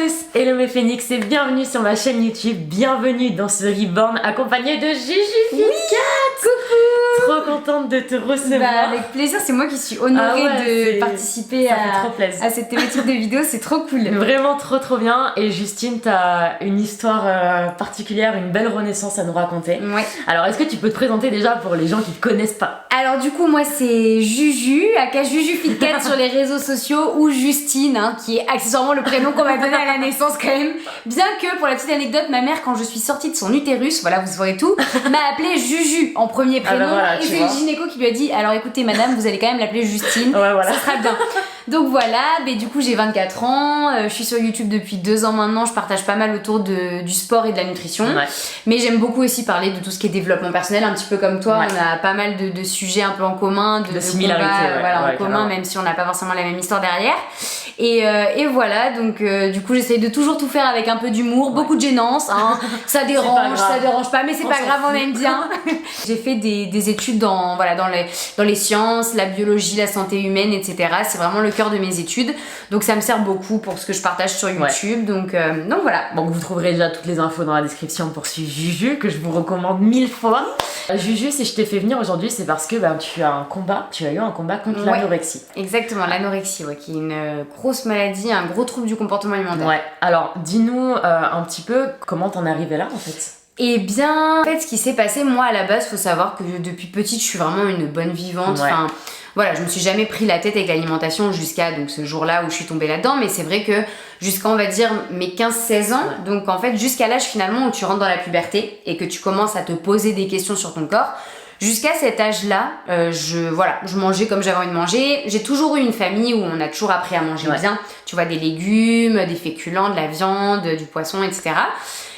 tous, hello mes phénix et bienvenue sur ma chaîne YouTube. Bienvenue dans ce reborn accompagné de Juju FitCat. Coucou. Trop contente de te recevoir. Avec plaisir, c'est moi qui suis honorée de participer à cette thématique de vidéo, c'est trop cool. Vraiment trop bien. Et Justine, t'as une histoire particulière, une belle renaissance à nous raconter. Ouais. Alors est-ce que tu peux te présenter déjà pour les gens qui te connaissent pas? Alors du coup moi c'est Juju, aka Juju FitCat sur les réseaux sociaux, ou Justine, qui est accessoirement le prénom qu'on m'a donné à la naissance quand même. Bien que pour la petite anecdote, ma mère quand je suis sortie de son utérus, voilà vous saurez tout, m'a appelée Juju en premier prénom. Voilà, et c'est le gynéco qui lui a dit alors écoutez madame, vous allez quand même l'appeler Justine, ça sera bien. Donc voilà, mais du coup j'ai 24 ans, je suis sur YouTube depuis 2 ans maintenant, je partage pas mal autour du sport et de la nutrition. Ouais. Mais j'aime beaucoup aussi parler de tout ce qui est développement personnel, un petit peu comme toi, on a pas mal de sujets un peu en commun, de similarités, en commun, même si on n'a pas forcément la même histoire derrière. Et voilà, donc du coup j'essaye de toujours tout faire avec un peu d'humour, beaucoup de gênance, ça dérange pas, mais c'est pas grave, on aime bien. J'ai fait des études dans les sciences, la biologie, la santé humaine, etc. C'est vraiment le cœur de mes études, donc ça me sert beaucoup pour ce que je partage sur YouTube, donc voilà. Donc vous trouverez déjà toutes les infos dans la description pour suivre Juju, que je vous recommande 1000 fois. Juju, si je t'ai fait venir aujourd'hui, c'est parce que tu as eu un combat contre l'anorexie. Exactement, l'anorexie, qui est une grosse maladie, un gros trouble du comportement alimentaire. Ouais, alors dis-nous un petit peu comment t'en es arrivée là en fait. Eh bien, en fait, ce qui s'est passé, moi à la base, faut savoir que depuis petite, je suis vraiment une bonne vivante. Enfin, voilà, je me suis jamais pris la tête avec l'alimentation jusqu'à donc ce jour-là où je suis tombée là-dedans. Mais c'est vrai que jusqu'à, on va dire, mes 15-16 ans, donc en fait, jusqu'à l'âge finalement où tu rentres dans la puberté et que tu commences à te poser des questions sur ton corps, jusqu'à cet âge-là, je mangeais comme j'avais envie de manger. J'ai toujours eu une famille où on a toujours appris à manger bien. Tu vois, des légumes, des féculents, de la viande, du poisson, etc.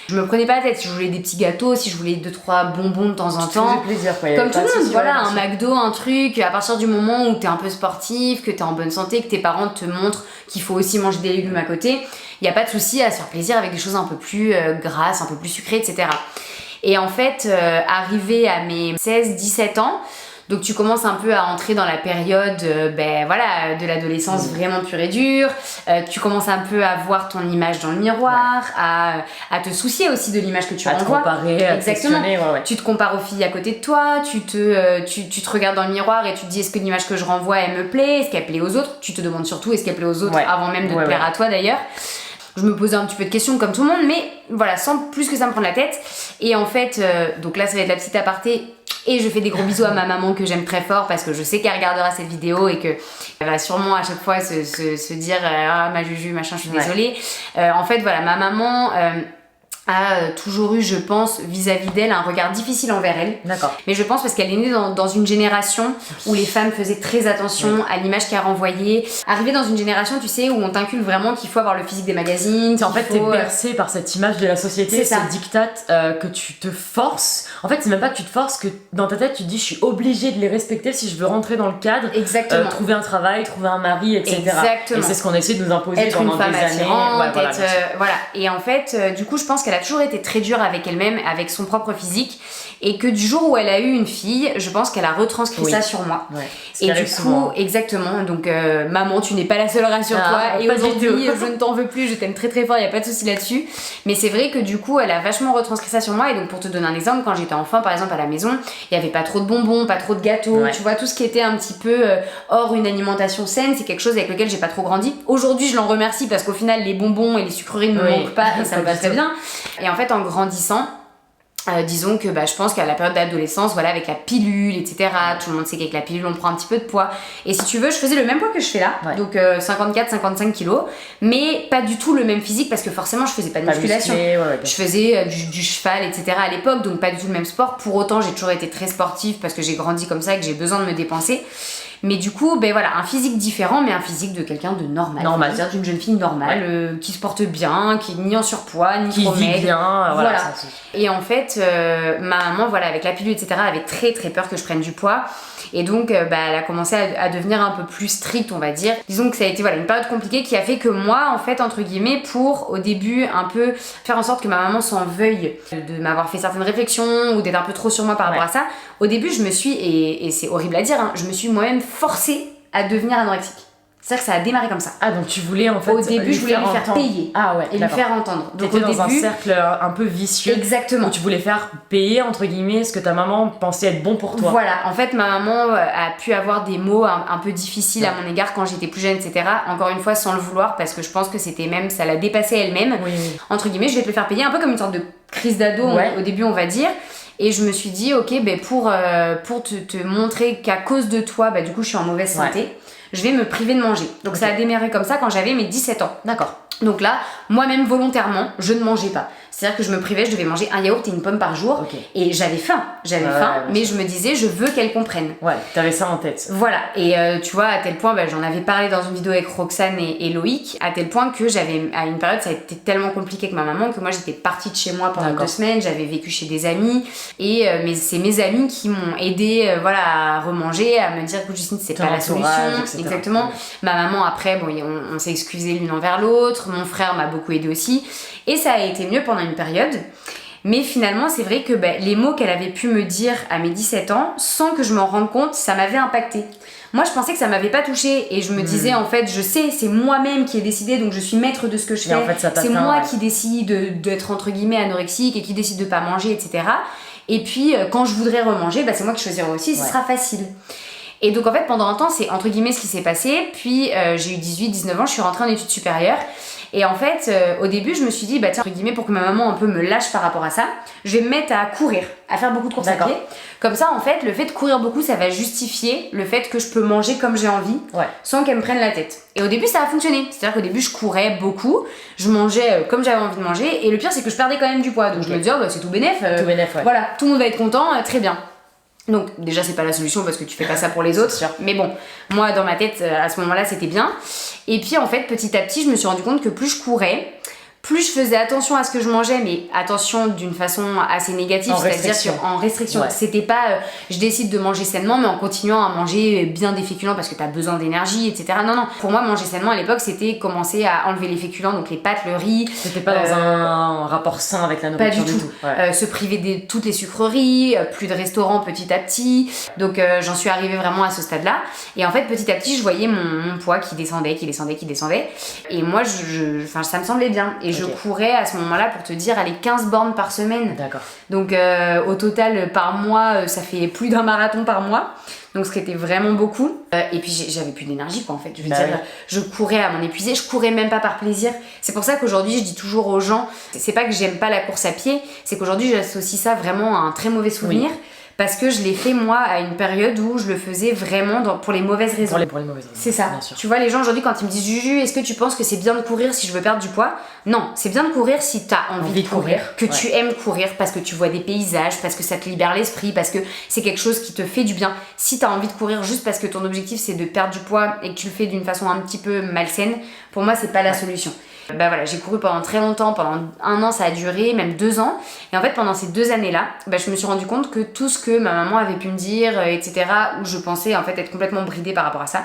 Je me prenais pas la tête si je voulais des petits gâteaux, si je voulais 2-3 bonbons de temps en temps. Ça faisait plaisir, quoi. Comme tout le monde, voilà, un McDo, un truc. À partir du moment où t'es un peu sportif, que t'es en bonne santé, que tes parents te montrent qu'il faut aussi manger des légumes à côté, y a pas de souci à se faire plaisir avec des choses un peu plus grasses, un peu plus sucrées, etc. Et en fait, arrivé à mes 16-17 ans, donc tu commences un peu à entrer dans la période de l'adolescence vraiment pure et dure. Tu commences un peu à voir ton image dans le miroir, à te soucier aussi de l'image que tu renvoies. À te comparer, à te questionner. Tu te compares aux filles à côté de toi, tu te regardes dans le miroir et tu te dis est-ce que l'image que je renvoie elle me plaît, est-ce qu'elle plaît aux autres. Tu te demandes surtout est-ce qu'elle plaît aux autres avant même de te plaire à toi d'ailleurs. Je me posais un petit peu de questions comme tout le monde, mais voilà, sans plus que ça me prendre la tête. Et en fait, donc là ça va être la petite aparté. Et je fais des gros bisous à ma maman que j'aime très fort parce que je sais qu'elle regardera cette vidéo et qu'elle va sûrement à chaque fois se dire ah ma Juju machin, je suis désolée. En fait voilà, ma maman a toujours eu, je pense, vis-à-vis d'elle, un regard difficile envers elle. D'accord. Mais je pense parce qu'elle est née dans une génération où les femmes faisaient très attention à l'image qu'elle renvoyait. Arrivée dans une génération, tu sais, où on t'inculque vraiment qu'il faut avoir le physique des magazines. En fait, t'es bercée par cette image de la société, ce diktat que tu te forces. En fait, c'est même pas que tu te forces, que dans ta tête, tu te dis je suis obligée de les respecter si je veux rentrer dans le cadre. Exactement. Trouver un travail, trouver un mari, etc. Exactement. Et c'est ce qu'on essaie de nous imposer être pendant une femme des attirante, années. Voilà. Et en fait, du coup, je pense qu'elle a toujours été très dure avec elle-même, avec son propre physique, et que du jour où elle a eu une fille, je pense qu'elle a retranscrit ça sur moi. Et du coup, exactement. Donc, maman, tu n'es pas la seule, rassure-toi. Et aujourd'hui, je ne t'en veux plus, je t'aime très très fort, il y a pas de souci là-dessus. Mais c'est vrai que du coup, elle a vachement retranscrit ça sur moi. Et donc, pour te donner un exemple, quand j'étais enfant, par exemple à la maison, il y avait pas trop de bonbons, pas trop de gâteaux. Tu vois, tout ce qui était un petit peu hors une alimentation saine, c'est quelque chose avec lequel j'ai pas trop grandi. Aujourd'hui, je l'en remercie parce qu'au final, les bonbons et les sucreries ne me manquent pas et ça me va très bien. Et en fait, en grandissant, disons que je pense qu'à la période d'adolescence, voilà, avec la pilule, etc. Tout le monde sait qu'avec la pilule, on prend un petit peu de poids. Et si tu veux, je faisais le même poids que je fais là, donc 54-55 kilos, mais pas du tout le même physique parce que forcément, je faisais pas de musculation. Je faisais du cheval, etc. à l'époque, donc pas du tout le même sport. Pour autant, j'ai toujours été très sportive parce que j'ai grandi comme ça et que j'ai besoin de me dépenser. Mais du coup, un physique différent, mais un physique de quelqu'un de normal. C'est-à-dire d'une jeune fille normale, qui se porte bien, qui est ni en surpoids, ni trop maigre. Qui vit bien, voilà. Et en fait, ma maman, avec la pilule, etc., avait très très peur que je prenne du poids. Et donc, elle a commencé à devenir un peu plus stricte, on va dire. Disons que ça a été une période compliquée qui a fait que moi, en fait, entre guillemets, pour au début un peu faire en sorte que ma maman s'en veuille de m'avoir fait certaines réflexions ou d'être un peu trop sur moi par rapport à ça, au début, je me suis, et c'est horrible à dire, je me suis moi-même forcée à devenir anorexique. C'est-à-dire que ça a démarré comme ça. Ah, donc tu voulais en fait. Au début, je voulais lui faire payer. Ah ouais. Et lui faire entendre. Donc au début, dans un cercle un peu vicieux. Exactement. Où tu voulais faire payer, entre guillemets, ce que ta maman pensait être bon pour toi. Voilà. En fait, ma maman a pu avoir des mots un peu difficiles à mon égard quand j'étais plus jeune, etc. Encore une fois, sans le vouloir, parce que je pense que c'était même, ça la dépassait elle-même. Oui. Entre guillemets, je vais te le faire payer, un peu comme une sorte de crise d'ado au début, on va dire. Et je me suis dit, ok, pour te montrer qu'à cause de toi, du coup, je suis en mauvaise santé. Je vais me priver de manger. Donc ça a démarré comme ça quand j'avais mes 17 ans. D'accord. Donc là, moi-même volontairement, je ne mangeais pas. C'est-à-dire que je me privais, je devais manger un yaourt et une pomme par jour. Et j'avais faim, mais je me disais, je veux qu'elle comprenne. Ouais, t'avais ça en tête. Voilà, et tu vois, à tel point, j'en avais parlé dans une vidéo avec Roxane et Loïc, à tel point que j'avais, à une période, ça a été tellement compliqué avec ma maman que moi j'étais partie de chez moi pendant 2 semaines, j'avais vécu chez des amis, et c'est mes amis qui m'ont aidé à remanger, à me dire, écoute Justine, c'est pas la solution. Etc. Exactement. Ma maman, après, on s'est excusé l'une envers l'autre, mon frère m'a beaucoup aidé aussi, et ça a été mieux pendant une période. Mais finalement, c'est vrai que les mots qu'elle avait pu me dire à mes 17 ans, sans que je m'en rende compte, ça m'avait impacté. Moi, je pensais que ça m'avait pas touchée et je me disais, en fait, je sais, c'est moi-même qui ai décidé, donc je suis maître de ce que je fais. En fait, c'est moi qui décide d'être entre guillemets anorexique et qui décide de pas manger, etc. Et puis, quand je voudrais remanger, c'est moi qui choisirai aussi, ce sera facile. Et donc en fait pendant un temps c'est entre guillemets ce qui s'est passé, puis j'ai eu 18-19 ans, je suis rentrée en études supérieures et en fait au début je me suis dit tiens entre guillemets pour que ma maman un peu me lâche par rapport à ça, je vais me mettre à courir, à faire beaucoup de courses à pied. Comme ça en fait le fait de courir beaucoup ça va justifier le fait que je peux manger comme j'ai envie sans qu'elle me prenne la tête. Et au début ça a fonctionné, c'est-à-dire qu'au début je courais beaucoup, je mangeais comme j'avais envie de manger et le pire c'est que je perdais quand même du poids, donc je me disais c'est tout bénef, voilà, tout le monde va être content, très bien. Donc déjà c'est pas la solution parce que tu fais pas ça pour les autres, mais bon, moi dans ma tête à ce moment-là c'était bien. Et puis en fait petit à petit je me suis rendu compte que plus je courais, plus je faisais attention à ce que je mangeais, mais attention d'une façon assez négative, c'est-à-dire qu'en restriction. C'était pas je décide de manger sainement, mais en continuant à manger bien des féculents parce que t'as besoin d'énergie, etc. Non. Pour moi, manger sainement à l'époque, c'était commencer à enlever les féculents, donc les pâtes, le riz. C'était pas dans un rapport sain avec la nourriture. Pas du tout. Se priver de toutes les sucreries, plus de restaurants petit à petit. Donc j'en suis arrivée vraiment à ce stade-là. Et en fait, petit à petit, je voyais mon poids qui descendait. Et moi, ça me semblait bien. Et je courais à ce moment-là pour te dire, allez, 15 bornes par semaine. D'accord. Donc au total, par mois, ça fait plus d'un marathon par mois. Donc ce qui était vraiment beaucoup. Et puis j'avais plus d'énergie quoi en fait. Je veux dire, je courais à m'en épuiser, je courais même pas par plaisir. C'est pour ça qu'aujourd'hui je dis toujours aux gens, c'est pas que j'aime pas la course à pied, c'est qu'aujourd'hui j'associe ça vraiment à un très mauvais souvenir. Parce que je l'ai fait moi à une période où je le faisais vraiment pour les mauvaises raisons. Pour les mauvaises raisons. C'est ça. Tu vois les gens aujourd'hui quand ils me disent Juju, est-ce que tu penses que c'est bien de courir si je veux perdre du poids? Non, c'est bien de courir si t'as envie de courir, que tu aimes courir parce que tu vois des paysages, parce que ça te libère l'esprit, parce que c'est quelque chose qui te fait du bien. Si t'as envie de courir juste parce que ton objectif c'est de perdre du poids et que tu le fais d'une façon un petit peu malsaine, pour moi c'est pas la solution. J'ai couru pendant très longtemps, pendant 1 an ça a duré, même 2 ans. Et en fait pendant ces 2 années-là, je me suis rendu compte que tout ce que ma maman avait pu me dire, etc., où je pensais en fait être complètement bridée par rapport à ça,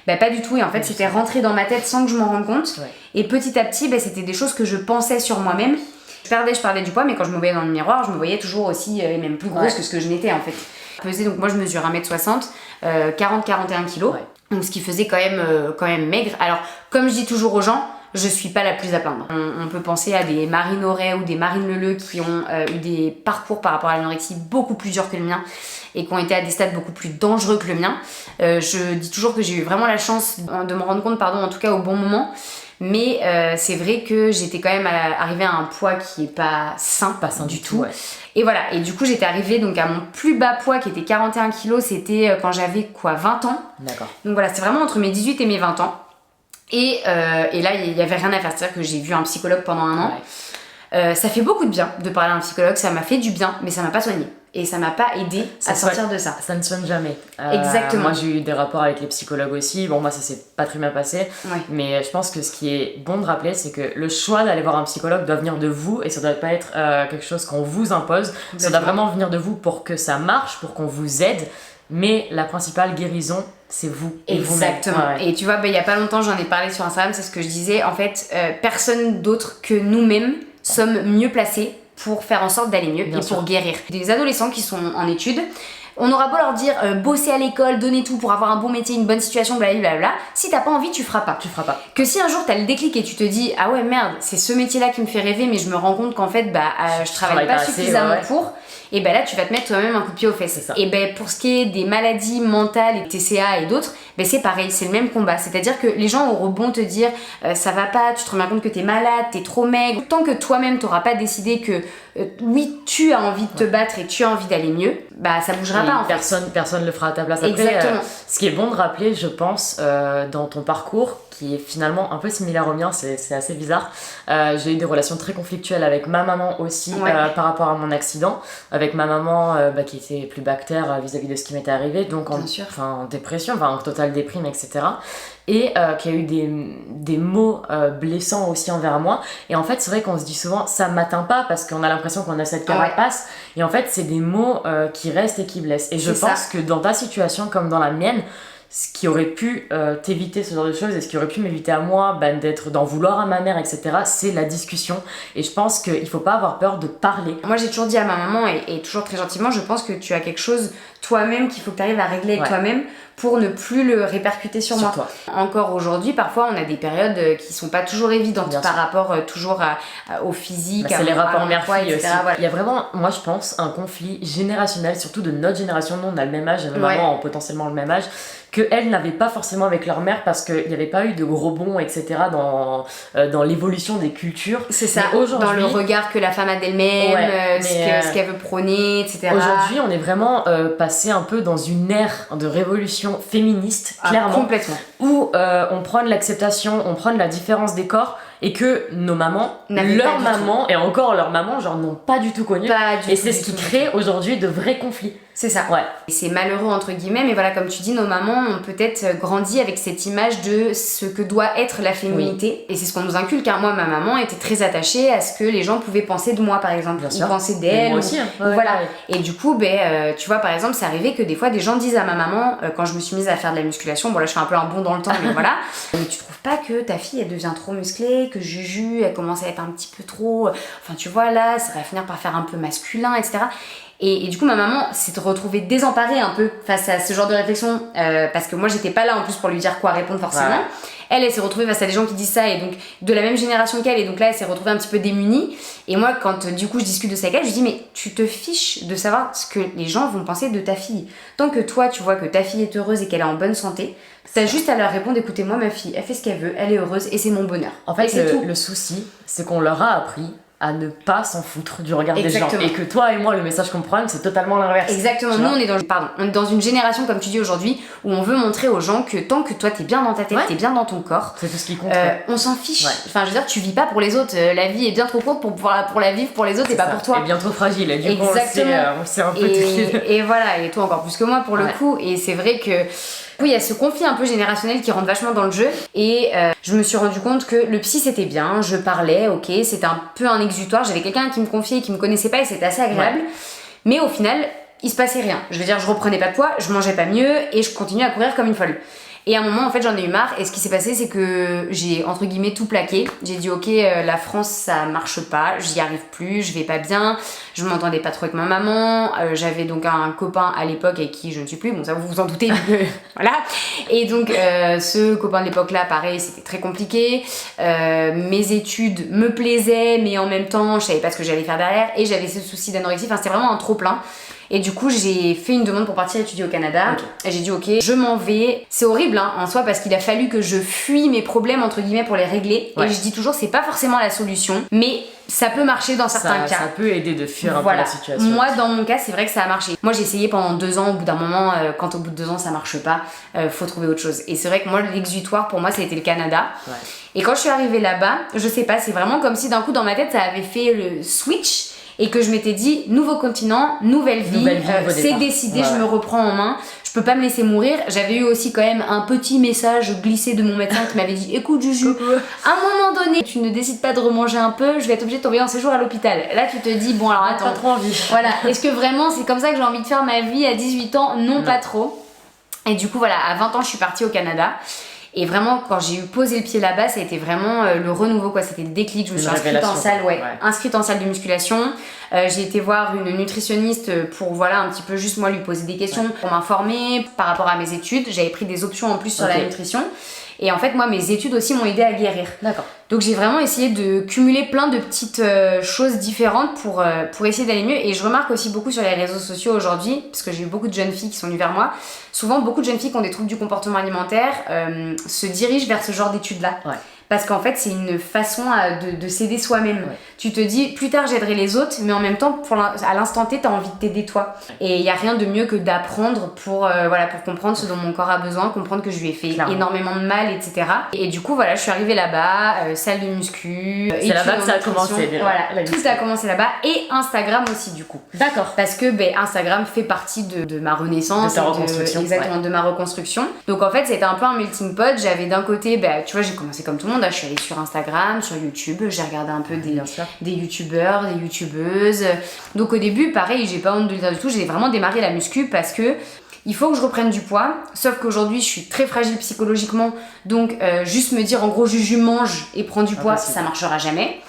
pas du tout. Et en fait c'était rentré dans ma tête sans que je m'en rende compte. Et petit à petit, c'était des choses que je pensais sur moi-même. Je perdais du poids, mais quand je me voyais dans le miroir, je me voyais toujours aussi, même plus grosse que ce que je n'étais en fait. Donc moi je mesure 1m60, 40-41 kg. Donc ce qui faisait quand même maigre. Alors comme je dis toujours aux gens, je suis pas la plus à plaindre. On peut penser à des Marine Auray ou des Marine Leleu qui ont eu des parcours par rapport à l'anorexie beaucoup plus durs que le mien et qui ont été à des stades beaucoup plus dangereux que le mien. Je dis toujours que j'ai eu vraiment la chance de me rendre compte, en tout cas au bon moment. Mais c'est vrai que j'étais quand même arrivée à un poids qui est pas sain du tout. Et voilà, et du coup j'étais arrivée donc à mon plus bas poids qui était 41 kg, c'était quand j'avais 20 ans. D'accord. Donc voilà, c'était vraiment entre mes 18 et mes 20 ans. Et là, il n'y avait rien à faire, c'est-à-dire que j'ai vu un psychologue pendant 1 an. Ça fait beaucoup de bien de parler à un psychologue, ça m'a fait du bien, mais ça m'a pas soigné. Et ça m'a pas aidé à sortir de ça. Ça ne soigne jamais. Exactement. Moi, j'ai eu des rapports avec les psychologues aussi. Bon, moi, ça s'est pas très bien passé. Mais je pense que ce qui est bon de rappeler, c'est que le choix d'aller voir un psychologue doit venir de vous et ça doit pas être quelque chose qu'on vous impose. Ça doit vraiment venir de vous pour que ça marche, pour qu'on vous aide. Mais la principale guérison, c'est vous. Exactement. Et tu vois, il y a pas longtemps, j'en ai parlé sur Instagram, c'est ce que je disais. En fait, personne d'autre que nous-mêmes sommes mieux placés pour faire en sorte d'aller mieux et pour guérir. Des adolescents qui sont en études, on aura beau leur dire bosser à l'école, donner tout pour avoir un bon métier, une bonne situation, blablabla, si t'as pas envie, tu feras pas. Que si un jour t'as le déclic et tu te dis ah ouais merde, c'est ce métier-là qui me fait rêver, mais je me rends compte qu'en fait je travaille pas suffisamment pour, et ben là tu vas te mettre toi-même un coup de pied aux fesses. Et ben pour ce qui est des maladies mentales, et TCA et d'autres, ben c'est pareil, c'est le même combat. C'est-à-dire que les gens auront beau te dire ça va pas, tu te rends bien compte que t'es malade, t'es trop maigre, tant que toi-même t'auras pas décidé que oui tu as envie de te battre et tu as envie d'aller mieux, bah ça bougera pas en fait. Personne le fera à ta place. Après, exactement. Ce qui est bon de rappeler, je pense, dans ton parcours, qui est finalement un peu similaire au mien, c'est assez bizarre. J'ai eu des relations très conflictuelles avec ma maman aussi par rapport à mon accident, avec ma maman qui était plus bactère vis-à-vis de ce qui m'était arrivé, donc en dépression, en totale déprime, etc. Et qui a eu des mots blessants aussi envers moi. Et en fait, c'est vrai qu'on se dit souvent, ça m'atteint pas, parce qu'on a l'impression qu'on a cette carapace. Et en fait, c'est des mots qui restent et qui blessent. Et je pense que dans ta situation, comme dans la mienne, ce qui aurait pu t'éviter ce genre de choses et ce qui aurait pu m'éviter à moi d'en vouloir à ma mère, etc., c'est la discussion. Et je pense qu'il faut pas avoir peur de parler. Moi j'ai toujours dit à ma maman, et toujours très gentiment, je pense que tu as quelque chose toi-même qu'il faut que tu arrives à régler avec toi-même pour ne plus le répercuter sur moi. Toi. Encore aujourd'hui, parfois on a des périodes qui sont pas toujours évidentes par rapport toujours au physique, c'est les rapports mère-fille aussi. Voilà. Il y a vraiment, moi je pense, un conflit générationnel, surtout de notre génération. Nous on a le même âge, et nos mamans ont potentiellement le même âge, qu'elles n'avaient pas forcément avec leur mère, parce qu'il n'y avait pas eu de gros bonds, etc. dans l'évolution des cultures. C'est ça, dans le regard que la femme a d'elle-même, ce qu'elle veut prôner, etc. Aujourd'hui on est vraiment passé un peu dans une ère de révolution féministe, clairement. Complètement. Où on prône l'acceptation, on prône la différence des corps, et que nos mamans, leur maman et encore leur maman, n'ont pas du tout connu. Et c'est ce qui crée aujourd'hui de vrais conflits. C'est ça. Ouais. Et c'est malheureux entre guillemets, mais voilà, comme tu dis, nos mamans ont peut-être grandi avec cette image de ce que doit être la féminité. Et c'est ce qu'on nous inculque. Car moi, ma maman était très attachée à ce que les gens pouvaient penser de moi, par exemple. Ou penser d'elle. Moi aussi. Voilà. Et du coup, tu vois, par exemple, c'est arrivé que des fois, des gens disent à ma maman, quand je me suis mise à faire de la musculation, bon là, je fais un peu un bond dans le temps, mais voilà. Mais tu trouves pas que ta fille, elle devient trop musclée, que Juju, elle commence à être un petit peu trop... Enfin, tu vois, là, ça va finir par faire un peu masculin, etc. Et du coup, ma maman s'est retrouvée désemparée un peu face à ce genre de réflexion, parce que moi, j'étais pas là en plus pour lui dire quoi répondre forcément. Ouais. Elle s'est retrouvée face à des gens qui disent ça, et donc de la même génération qu'elle, et donc là, elle s'est retrouvée un petit peu démunie. Et moi, quand du coup, je discute de ça avec elle, je dis, mais tu te fiches de savoir ce que les gens vont penser de ta fille. Tant que toi, tu vois que ta fille est heureuse et qu'elle est en bonne santé, t'as juste à leur répondre, écoutez, moi, ma fille, elle fait ce qu'elle veut, elle est heureuse, et c'est mon bonheur. En fait, le souci, c'est qu'on leur a appris à ne pas s'en foutre du regard des gens. Et que toi et moi, le message qu'on prend, c'est totalement l'inverse. Exactement. Nous, on est dans une génération, comme tu dis aujourd'hui, où on veut montrer aux gens que tant que toi, t'es bien dans ta tête, t'es bien dans ton corps, c'est tout ce qui compte. On s'en fiche. Ouais. Enfin, je veux dire, tu vis pas pour les autres. La vie est bien trop courte pour la vivre pour les autres, et pas pour toi. Et bien trop fragile. Et du coup, on sait un peu et voilà, et toi encore plus que moi pour le coup. Et c'est vrai que oui, il y a ce conflit un peu générationnel qui rentre vachement dans le jeu, et je me suis rendu compte que le psy c'était bien, je parlais, ok, c'était un peu un exutoire, j'avais quelqu'un qui me confiait, qui me connaissait pas, et c'était assez agréable, mais au final, il se passait rien. Je veux dire, je reprenais pas de poids, je mangeais pas mieux, et je continuais à courir comme une folle. Et à un moment, en fait, j'en ai eu marre, et ce qui s'est passé, c'est que j'ai, entre guillemets, tout plaqué. J'ai dit, ok, la France, ça marche pas, j'y arrive plus, je vais pas bien, je m'entendais pas trop avec ma maman, j'avais donc un copain à l'époque avec qui je ne suis plus, bon, ça vous vous en doutez, voilà. Et donc, ce copain de l'époque-là, pareil, c'était très compliqué, mes études me plaisaient, mais en même temps, je savais pas ce que j'allais faire derrière, et j'avais ce souci d'anorexie, enfin, c'était vraiment un trop-plein. Et du coup, j'ai fait une demande pour partir étudier au Canada. Et j'ai dit, ok, je m'en vais. C'est horrible en soi, parce qu'il a fallu que je fuis mes problèmes, entre guillemets, pour les régler. Et je dis toujours, c'est pas forcément la solution, mais ça peut marcher dans certains cas. Ça peut aider de fuir un peu la situation. Moi, dans mon cas, c'est vrai que ça a marché. Moi, j'ai essayé pendant 2 ans. Au bout d'un moment, quand au bout de 2 ans, ça marche pas, faut trouver autre chose. Et c'est vrai que moi, l'exutoire, pour moi, ça a été le Canada. Et quand je suis arrivée là-bas, je sais pas, c'est vraiment comme si d'un coup, dans ma tête, ça avait fait le switch. Et que je m'étais dit, nouveau continent, nouvelle vie c'est décidé, je me reprends en main, je peux pas me laisser mourir. J'avais eu aussi quand même un petit message glissé de mon médecin qui m'avait dit, écoute Juju, à un moment donné, tu ne décides pas de remanger un peu, je vais être obligée de t'envoyer en séjour à l'hôpital. Là tu te dis, bon alors attends, pas trop envie. Voilà, est-ce que vraiment c'est comme ça que j'ai envie de faire ma vie à 18 ans? Non, pas trop. Et du coup voilà, à 20 ans je suis partie au Canada. Et vraiment, quand j'ai eu posé le pied là-bas, ça a été vraiment le renouveau, quoi. C'était le déclic. Je me suis inscrite en salle de musculation. J'ai été voir une nutritionniste pour, voilà, un petit peu juste moi lui poser des questions pour m'informer par rapport à mes études. J'avais pris des options en plus sur la nutrition. Et en fait, moi, mes études aussi m'ont aidé à guérir. D'accord. Donc j'ai vraiment essayé de cumuler plein de petites choses différentes pour essayer d'aller mieux. Et je remarque aussi beaucoup sur les réseaux sociaux aujourd'hui, parce que j'ai eu beaucoup de jeunes filles qui sont venues vers moi. Souvent, beaucoup de jeunes filles qui ont des troubles du comportement alimentaire se dirigent vers ce genre d'études-là. Ouais. Parce qu'en fait, c'est une façon de s'aider soi-même. Ouais. Tu te dis, plus tard, j'aiderai les autres, mais en même temps, à l'instant T, t'as envie de t'aider toi. Et il n'y a rien de mieux que d'apprendre pour comprendre ce dont mon corps a besoin, comprendre que je lui ai fait énormément de mal, etc. Et du coup, voilà, je suis arrivée là-bas, salle de muscu. C'est là-bas que ça a commencé. Voilà, tout a commencé là-bas. Et Instagram aussi, du coup. D'accord. Parce que Instagram fait partie de ma renaissance. De ta reconstruction. Exactement, de ma reconstruction. Donc en fait, c'était un peu un melting pot. J'avais d'un côté, tu vois, j'ai commencé comme tout le monde. Je suis allée sur Instagram, sur YouTube, j'ai regardé un peu des youtubeurs, des youtubeuses. Donc au début, pareil, j'ai pas honte de le dire du tout, j'ai vraiment démarré la muscu parce que il faut que je reprenne du poids, sauf qu'aujourd'hui je suis très fragile psychologiquement, donc juste me dire en gros je mange et prends du poids, ça marchera jamais.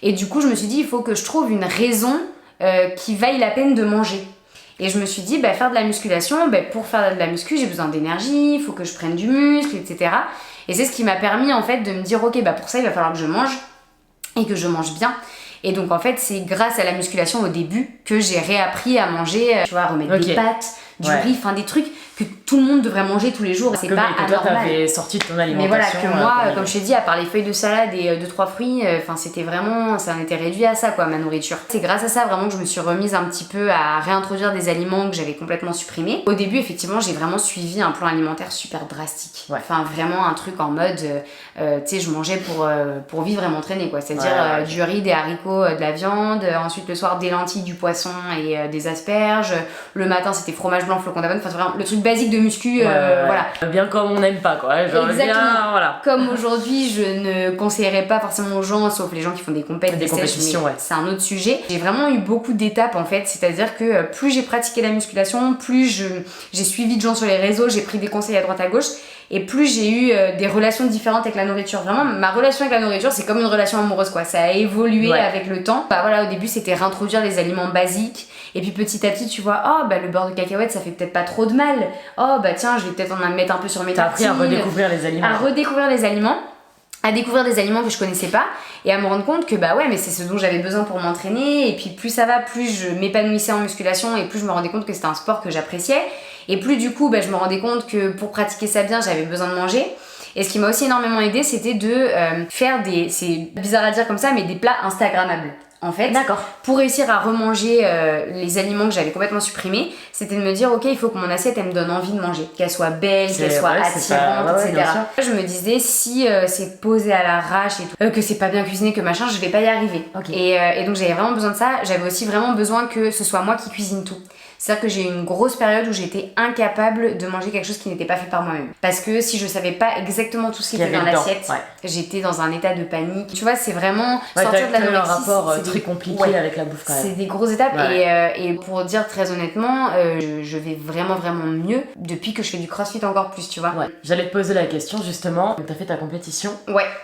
Et du coup je me suis dit il faut que je trouve une raison qui vaille la peine de manger. Et je me suis dit, faire de la musculation, pour faire de la muscu, j'ai besoin d'énergie, il faut que je prenne du muscle, etc. Et c'est ce qui m'a permis en fait de me dire, ok, pour ça il va falloir que je mange et que je mange bien. Et donc en fait, c'est grâce à la musculation au début que j'ai réappris à manger, tu vois, à remettre des pâtes, du riz, des trucs que tout le monde devrait manger tous les jours. C'est pas anormal. Toi, t'avais sorti de ton alimentation. Mais voilà, que moi, comme je t'ai dit, à part les feuilles de salade et 2-3 fruits, c'était vraiment, ça en était réduit à ça, quoi, ma nourriture. C'est grâce à ça vraiment que je me suis remise un petit peu à réintroduire des aliments que j'avais complètement supprimés. Au début, effectivement, j'ai vraiment suivi un plan alimentaire super drastique. Ouais. Enfin, vraiment un truc en mode, tu sais, je mangeais pour vivre et m'entraîner, quoi. C'est-à-dire du riz, des haricots, de la viande, ensuite le soir des lentilles, du poisson et des asperges. Le matin, c'était fromage blanc, flocon d'avoine, enfin vraiment le truc basique de muscu, voilà. Bien comme on n'aime pas, quoi. Genre, exactement. Bien, voilà. Comme aujourd'hui, je ne conseillerais pas forcément aux gens, sauf les gens qui font des compétitions, c'est un autre sujet. J'ai vraiment eu beaucoup d'étapes en fait, c'est-à-dire que plus j'ai pratiqué la musculation, plus j'ai suivi de gens sur les réseaux, j'ai pris des conseils à droite à gauche. Et plus j'ai eu des relations différentes avec la nourriture. Vraiment, ma relation avec la nourriture, c'est comme une relation amoureuse, quoi. Ça a évolué avec le temps. Voilà, au début, c'était réintroduire les aliments basiques. Et puis petit à petit, tu vois, le beurre de cacahuète, ça fait peut-être pas trop de mal. Tiens, je vais peut-être en mettre un peu sur mes tartines. T'as appris à redécouvrir les aliments. À découvrir des aliments que je connaissais pas et à me rendre compte que mais c'est ce dont j'avais besoin pour m'entraîner. Et puis plus ça va, plus je m'épanouissais en musculation et plus je me rendais compte que c'était un sport que j'appréciais. Et plus du coup, je me rendais compte que pour pratiquer ça bien, j'avais besoin de manger. Et ce qui m'a aussi énormément aidé, c'était de faire c'est bizarre à dire comme ça, mais des plats instagrammables. En fait, pour réussir à remanger les aliments que j'avais complètement supprimés, c'était de me dire ok, il faut que mon assiette elle me donne envie de manger, qu'elle soit belle, qu'elle soit attirante, etc. Je me disais si c'est posé à l'arrache et tout, que c'est pas bien cuisiné, que machin, je vais pas y arriver. Et donc j'avais vraiment besoin de ça. J'avais aussi vraiment besoin que ce soit moi qui cuisine tout. C'est-à-dire que j'ai eu une grosse période où j'étais incapable de manger quelque chose qui n'était pas fait par moi-même. Parce que si je savais pas exactement tout ce qui était dans l'assiette, j'étais dans un état de panique. Tu vois, c'est vraiment sortir de l'anorexie. C'est un rapport très compliqué avec la bouffe quand même. C'est des grosses étapes et pour dire très honnêtement, je vais vraiment mieux depuis que je fais du crossfit encore plus, tu vois. J'allais te poser la question justement. Donc t'as fait ta compétition.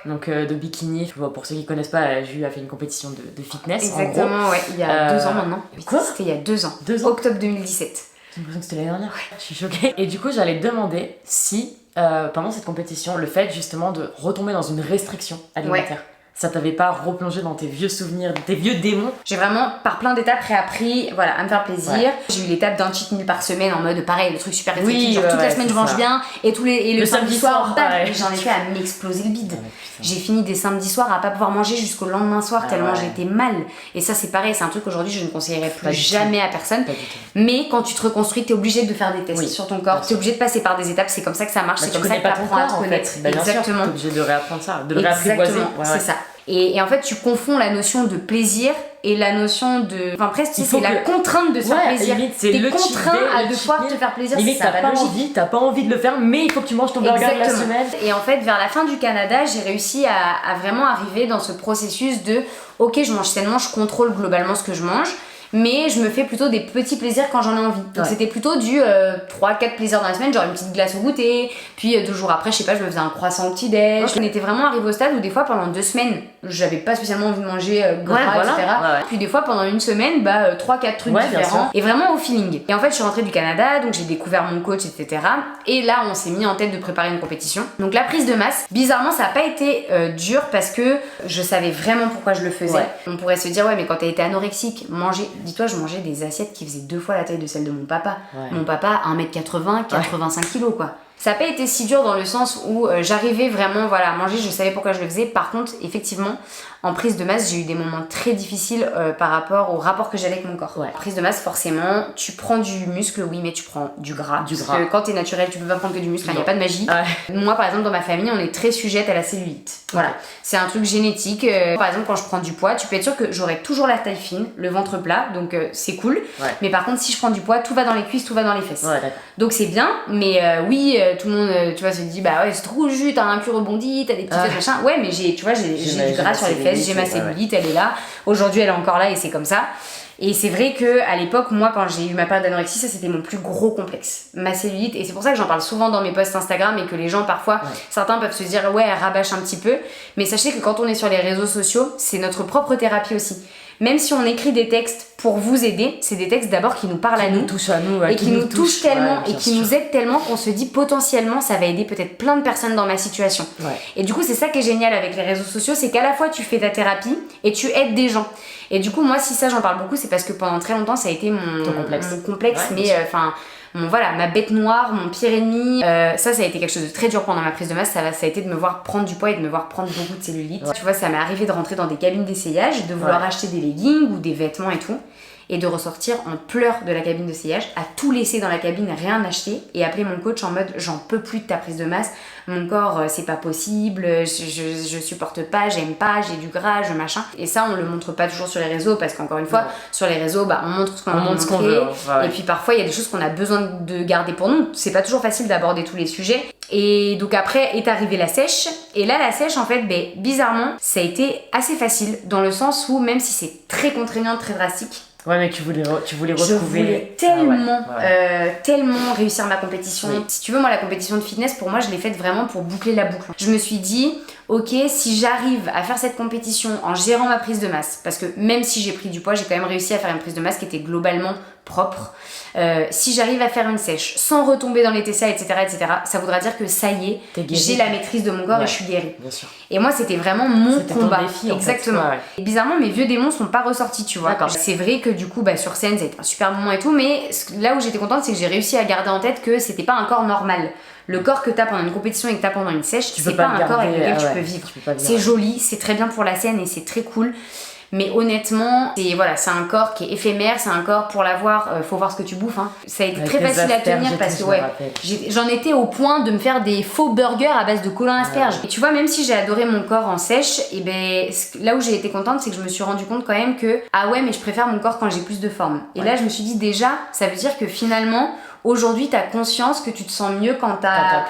Donc de bikini. Pour ceux qui connaissent pas, Jules a fait une compétition de fitness. Exactement, il y a 2 ans maintenant. Quoi ? C'était il y a 2 ans. Octobre 2017. J'ai l'impression que c'était l'année dernière. Je suis choquée. Et du coup, j'allais te demander si, pendant cette compétition, le fait justement de retomber dans une restriction alimentaire, ça t'avait pas replongé dans tes vieux souvenirs, tes vieux démons? J'ai vraiment, par plein d'étapes, réappris à me faire plaisir. J'ai eu l'étape d'un cheat meal par semaine en mode pareil, le truc super restrictif, genre toute la semaine je mange bien et le samedi soir, j'en étais à m'exploser le bide. J'ai fini des samedis soirs à pas pouvoir manger jusqu'au lendemain soir tellement j'étais mal. Et ça c'est pareil, c'est un truc qu'aujourd'hui je ne conseillerais plus jamais à personne. Mais quand tu te reconstruis, t'es obligé de faire des tests sur ton corps, t'es obligé de passer par des étapes, c'est comme ça que ça marche, c'est comme ça que t'apprends à te connaître. Exactement. T'es obligé de réapprendre ça, de le réapprivoiser. C'est ça. Et en fait, tu confonds la notion de plaisir et la notion de... Enfin, presque, c'est la contrainte de se faire plaisir. T'es contraint à devoir te faire plaisir. Limite, t'as pas envie de le faire, mais il faut que tu manges ton burger de la semaine. Et en fait, vers la fin du Canada, j'ai réussi à vraiment arriver dans ce processus de ok, je mange sainement, je contrôle globalement ce que je mange. mais je me fais plutôt des petits plaisirs quand j'en ai envie. Donc c'était plutôt du 3-4 plaisirs dans la semaine, genre une petite glace au goûter, puis 2 jours après, je sais pas, je me faisais un croissant au petit-déj. On était vraiment arrivé au stade où des fois pendant 2 semaines, j'avais pas spécialement envie de manger gras, etc. Puis des fois pendant une semaine, 3-4 trucs différents, et vraiment au feeling. Et en fait, je suis rentrée du Canada, donc j'ai découvert mon coach, etc. Et là, on s'est mis en tête de préparer une compétition. Donc la prise de masse, bizarrement, ça a pas été dur parce que je savais vraiment pourquoi je le faisais. On pourrait se dire, ouais, mais quand t'as été anorexique, dis-toi, je mangeais des assiettes qui faisaient 2 fois la taille de celle de mon papa. Mon papa, 1m80, 85 kg, quoi. Ça n'a pas été si dur dans le sens où j'arrivais vraiment à manger, je savais pourquoi je le faisais. Par contre, effectivement, en prise de masse, j'ai eu des moments très difficiles par rapport au rapport que j'avais avec mon corps. Prise de masse, forcément, tu prends du muscle, oui, mais tu prends du gras. Parce que quand t'es naturel, tu peux pas prendre que du muscle, il n'y a pas de magie. Moi, par exemple, dans ma famille, on est très sujette à la cellulite. Voilà, c'est un truc génétique. Par exemple, quand je prends du poids, tu peux être sûr que j'aurai toujours la taille fine, le ventre plat, donc c'est cool. Mais par contre, si je prends du poids, tout va dans les cuisses, tout va dans les fesses. Donc c'est bien, mais oui, tout le monde, tu vois, se dit, bah ouais, c'est trop jus, t'as un cul rebondi, t'as des petites fesses, machin. Ouais, mais j'ai du gras sur les fesses, j'ai ma cellulite, elle est là. Aujourd'hui, elle est encore là et c'est comme ça. Et c'est vrai que à l'époque, moi, quand j'ai eu ma période d'anorexie, ça c'était mon plus gros complexe, ma cellulite. Et c'est pour ça que j'en parle souvent dans mes posts Instagram et que les gens parfois, certains peuvent se dire ouais, elle rabâche un petit peu. Mais sachez que quand on est sur les réseaux sociaux, c'est notre propre thérapie aussi. Même si on écrit des textes pour vous aider, c'est des textes d'abord qui nous parlent à nous, touchent à nous, et qui nous touchent tellement et qui nous aident tellement qu'on se dit potentiellement ça va aider peut-être plein de personnes dans ma situation. Et du coup, c'est ça qui est génial avec les réseaux sociaux, c'est qu'à la fois tu fais ta thérapie et tu aides des gens. Et du coup, moi, si ça j'en parle beaucoup, c'est parce que pendant très longtemps ça a été mon complexe, mais ma bête noire, mon pire ennemi. Ça a été quelque chose de très dur pendant ma prise de masse. Ça a été de me voir prendre du poids et de me voir prendre beaucoup de cellulite. Tu vois, ça m'est arrivé de rentrer dans des cabines d'essayage, de vouloir acheter des leggings ou des vêtements et tout, et de ressortir en pleurs de la cabine d'essayage, à tout laisser dans la cabine, rien acheter, et appeler mon coach en mode j'en peux plus de ta prise de masse, mon corps c'est pas possible, je supporte pas, j'aime pas, j'ai du gras, machin. Et ça on le montre pas toujours sur les réseaux parce qu'encore une fois sur les réseaux on montre ce qu'on a envie de montrer, et puis parfois il y a des choses qu'on a besoin de garder pour nous, c'est pas toujours facile d'aborder tous les sujets. Et donc après est arrivée la sèche, et là la sèche en fait bizarrement ça a été assez facile dans le sens où même si c'est très contraignant, très drastique, mais tu voulais retrouver. Je voulais tellement réussir ma compétition. Si tu veux, moi, la compétition de fitness, pour moi, je l'ai faite vraiment pour boucler la boucle. Je me suis dit, ok, si j'arrive à faire cette compétition en gérant ma prise de masse, parce que même si j'ai pris du poids, j'ai quand même réussi à faire une prise de masse qui était globalement propre. Si j'arrive à faire une sèche sans retomber dans les TCA, etc., ça voudra dire que ça y est, j'ai la maîtrise de mon corps et je suis guérie. Et moi, c'était vraiment mon combat. Défi, exactement. En fait. Et bizarrement, mes vieux démons sont pas ressortis, tu vois. C'est vrai que du coup, sur scène, ça a été un super moment et tout, mais là où j'étais contente, c'est que j'ai réussi à garder en tête que c'était pas un corps normal. Le corps que t'as pendant une compétition et que t'as pendant une sèche, c'est pas un corps avec lequel tu peux vivre. C'est joli, c'est très bien pour la scène et c'est très cool. Mais honnêtement, c'est un corps qui est éphémère, c'est un corps pour l'avoir, faut voir ce que tu bouffes. Ça a été très facile à tenir parce que j'en étais au point de me faire des faux burgers à base de colin asperges. Et tu vois, même si j'ai adoré mon corps en sèche, là où j'ai été contente, c'est que je me suis rendu compte quand même que mais je préfère mon corps quand j'ai plus de forme. Et là, je me suis dit déjà, ça veut dire que finalement, aujourd'hui, t'as conscience que tu te sens mieux quand t'as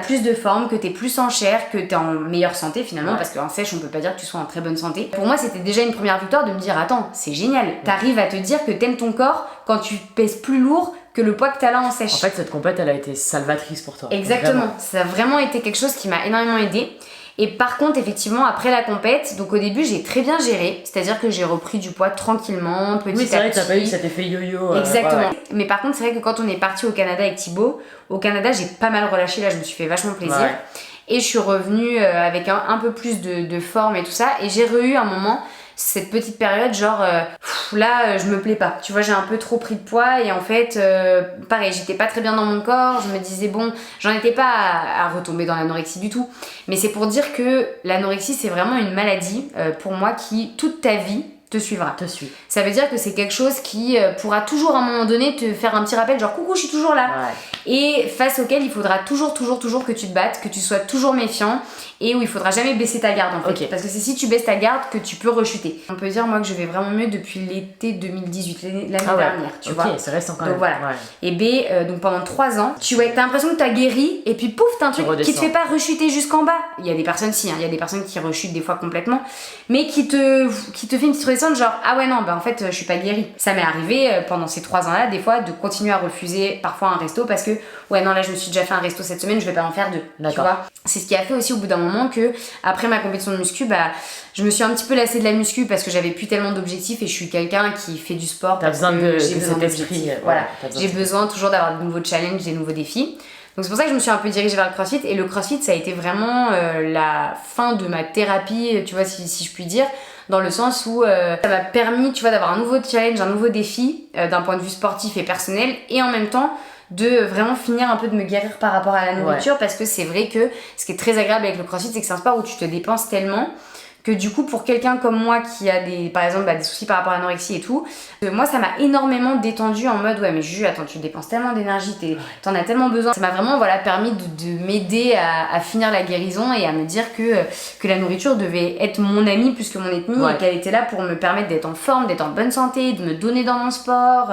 plus de forme, que t'es plus en chair, que t'es en meilleure santé finalement, parce qu'en sèche, on peut pas dire que tu sois en très bonne santé. Pour moi, c'était déjà une première victoire de me dire, attends, c'est génial, t'arrives à te dire que t'aimes ton corps quand tu pèses plus lourd que le poids que t'as là en sèche. En fait, cette compète, elle a été salvatrice pour toi. Exactement, vraiment. Ça a vraiment été quelque chose qui m'a énormément aidée. Et par contre, effectivement, après la compète, donc au début, j'ai très bien géré, c'est-à-dire que j'ai repris du poids tranquillement, petit à petit. Oui, c'est vrai que t'as pas eu cet effet yo-yo. Exactement. Mais par contre, c'est vrai que quand on est parti au Canada avec Thibaut, au Canada, j'ai pas mal relâché, là, je me suis fait vachement plaisir. Et je suis revenue avec un peu plus de forme et tout ça, et j'ai eu un moment cette petite période genre là je me plais pas, tu vois, j'ai un peu trop pris de poids et en fait pareil, j'étais pas très bien dans mon corps, je me disais bon, j'en étais pas à retomber dans l'anorexie du tout, mais c'est pour dire que l'anorexie c'est vraiment une maladie pour moi qui toute ta vie te suivra. Ça veut dire que c'est quelque chose qui pourra toujours à un moment donné te faire un petit rappel genre coucou, je suis toujours là. Et face auquel il faudra toujours que tu te battes, que tu sois toujours méfiant et où il faudra jamais baisser ta garde en fait. Parce que c'est si tu baisses ta garde que tu peux rechuter. On peut dire moi que je vais vraiment mieux depuis l'été 2018, l'année dernière, tu vois. Ok, c'est récent quand donc, même. Voilà. Et B, donc pendant 3 ans, t'as l'impression que t'as guéri et puis pouf, t'as un truc qui te fait pas rechuter jusqu'en bas. Il y a des personnes il y a des personnes qui rechutent des fois complètement, mais qui te fait une petite redescente genre ah ouais non, en fait je suis pas guérie. Ça m'est arrivé pendant ces 3 ans là des fois de continuer à refuser parfois un resto parce que ouais non là je me suis déjà fait un resto cette semaine, je vais pas en faire 2. Tu vois. C'est ce qui a fait aussi au bout d'un moment que après ma compétition de muscu, je me suis un petit peu lassée de la muscu parce que j'avais plus tellement d'objectifs et je suis quelqu'un qui fait du sport. T'as besoin de cet esprit. Voilà. J'ai besoin toujours d'avoir de nouveaux challenges, des nouveaux défis. Donc c'est pour ça que je me suis un peu dirigée vers le CrossFit, et le CrossFit ça a été vraiment la fin de ma thérapie, tu vois, si je puis dire, dans le sens où ça m'a permis, tu vois, d'avoir un nouveau challenge, un nouveau défi d'un point de vue sportif et personnel, et en même temps de vraiment finir un peu de me guérir par rapport à la nourriture, parce que c'est vrai que ce qui est très agréable avec le CrossFit, c'est que c'est un sport où tu te dépenses tellement que du coup pour quelqu'un comme moi qui a par exemple des soucis par rapport à l'anorexie et tout, moi ça m'a énormément détendue en mode ouais mais Juju attends, tu dépenses tellement d'énergie, t'en as tellement besoin. Ça m'a vraiment permis de m'aider à finir la guérison et à me dire que la nourriture devait être mon amie plus que mon ennemi, et qu'elle était là pour me permettre d'être en forme, d'être en bonne santé, de me donner dans mon sport.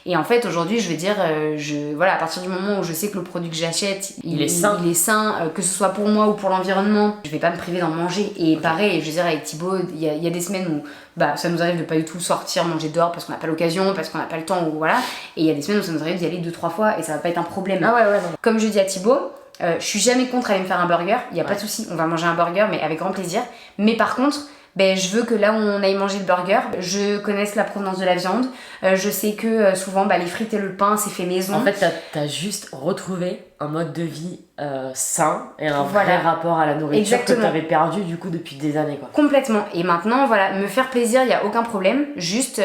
Et en fait aujourd'hui je veux dire à partir du moment où je sais que le produit que j'achète il est sain, que ce soit pour moi ou pour l'environnement, je vais pas me priver d'en manger. Et pareil, je veux dire avec Thibaut, il y a des semaines où ça nous arrive de pas du tout sortir manger dehors parce qu'on n'a pas l'occasion, parce qu'on n'a pas le temps, ou voilà, et il y a des semaines où ça nous arrive d'y aller 2-3 fois et ça va pas être un problème. Non. Comme je dis à Thibaut, je suis jamais contre aller me faire un burger, il y a pas de souci, on va manger un burger mais avec grand plaisir, mais par contre je veux que là où on aille manger le burger, je connaisse la provenance de la viande. Je sais que souvent les frites et le pain c'est fait maison. En fait t'as juste retrouvé un mode de vie sain et un vrai rapport à la nourriture que t'avais perdu du coup depuis des années, quoi. Complètement. Et maintenant me faire plaisir, il y a aucun problème. Juste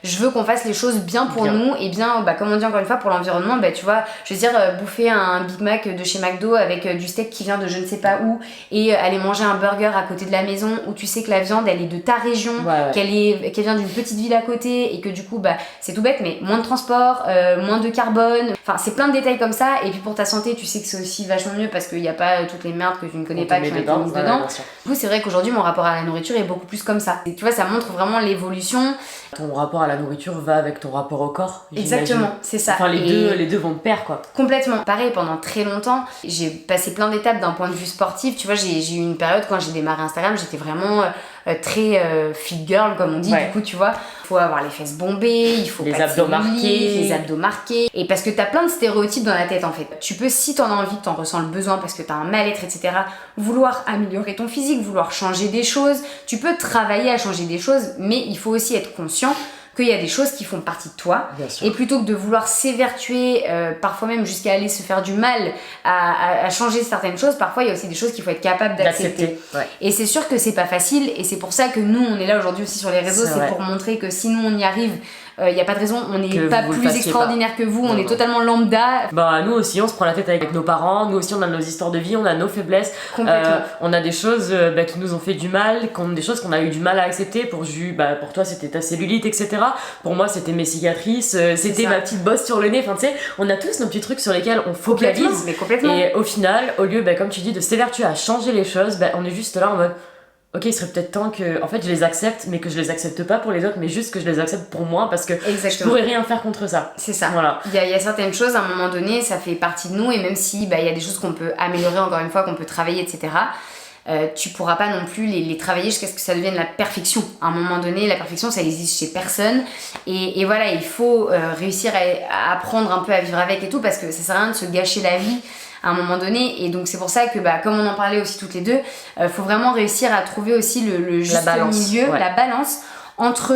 je veux qu'on fasse les choses bien pour nous et bien comme on dit encore une fois pour l'environnement. Tu vois, je veux dire bouffer un Big Mac de chez McDo avec du steak qui vient de je ne sais pas où, et aller manger un burger à côté de la maison où tu sais que la viande elle est de ta région, qu'elle vient d'une petite ville à côté, et que du coup c'est tout bête mais moins de transport, moins de carbone, enfin c'est plein de détails comme ça. Et puis pour ta santé tu sais que c'est aussi vachement mieux parce qu'il n'y a pas toutes les merdes que tu ne connais pas qui ont été mises dedans. Du coup c'est vrai qu'aujourd'hui mon rapport à la nourriture est beaucoup plus comme ça, et tu vois ça montre vraiment l'évolution. Ton rapport à la nourriture va avec ton rapport au corps. Exactement, c'est ça. Enfin les deux vont de pair, quoi. Complètement. Pareil, pendant très longtemps j'ai passé plein d'étapes d'un point de vue sportif, tu vois, j'ai eu une période quand j'ai démarré Instagram, j'étais vraiment très fit girl comme on dit. Du coup tu vois, il faut avoir les fesses bombées, il faut les abdos marqués, et parce que t'as plein de stéréotypes dans la tête en fait. Tu peux, si t'en as envie, que t'en ressens le besoin parce que t'as un mal-être, etc., vouloir améliorer ton physique, vouloir changer des choses, tu peux travailler à changer des choses, mais il faut aussi être conscient qu'il y a des choses qui font partie de toi, et plutôt que de vouloir s'évertuer, parfois même jusqu'à aller se faire du mal à changer certaines choses, parfois il y a aussi des choses qu'il faut être capable d'accepter. Et c'est sûr que c'est pas facile, et c'est pour ça que nous on est là aujourd'hui aussi sur les réseaux, c'est pour montrer que si nous on y arrive, il n'y a pas de raison, on n'est pas plus extraordinaire que vous, on est totalement lambda. Nous aussi on se prend la tête avec nos parents, nous aussi on a nos histoires de vie, on a nos faiblesses, on a des choses qui nous ont fait du mal, des choses qu'on a eu du mal à accepter. Pour toi c'était ta cellulite, etc. Pour moi c'était mes cicatrices, c'était ma petite bosse sur le nez, enfin tu sais, on a tous nos petits trucs sur lesquels on focalise, complètement. Et au final, au lieu comme tu dis de s'évertuer à changer les choses, on est juste là en mode ok, il serait peut-être temps que en fait je les accepte, mais que je les accepte pas pour les autres, mais juste que je les accepte pour moi, parce que je pourrais rien faire contre ça. C'est ça. Voilà. Il y a certaines choses à un moment donné, ça fait partie de nous, et même si il y a des choses qu'on peut améliorer, encore une fois, qu'on peut travailler, etc., tu pourras pas non plus les travailler jusqu'à ce que ça devienne la perfection. À un moment donné, la perfection ça existe chez personne, et voilà, il faut réussir à apprendre un peu à vivre avec et tout, parce que ça sert à rien de se gâcher la vie à un moment donné. Et donc c'est pour ça que comme on en parlait aussi toutes les deux, faut vraiment réussir à trouver aussi le juste milieu, la balance entre